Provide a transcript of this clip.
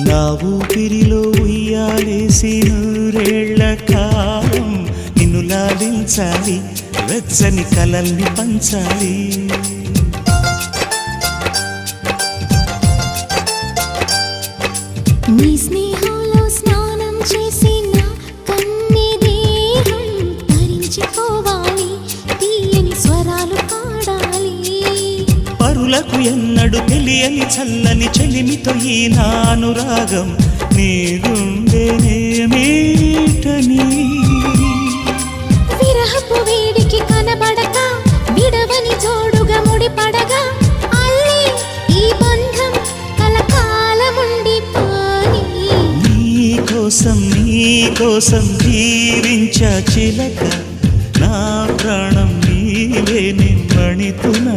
నా ఊపిరిలో ఉయ్యాలేసి నూరేళ్ల కాలం నిన్ను లాలించాలి, వెచ్చని కలల్ని పంచాలి. నీ స్నేహంలో స్నానం చేసి నా కన్ని దేహం తరించిపోవాలి, తీయని స్వరాలు పాడాలి. పరులకు ఎన్నడు తెలియని చల్లని చెలిమితో ఈ నా అనురాగం నీ గుండెనేమీటని. విరహపు వేడికి కనబడక విడవని జోడుగా ముడిపడగా అల్లే ఈ బంధం కలకాలముండిపోని. నీకోసం జీవించ చిలక, నా ప్రాణం నీవే నిమ్మణితున.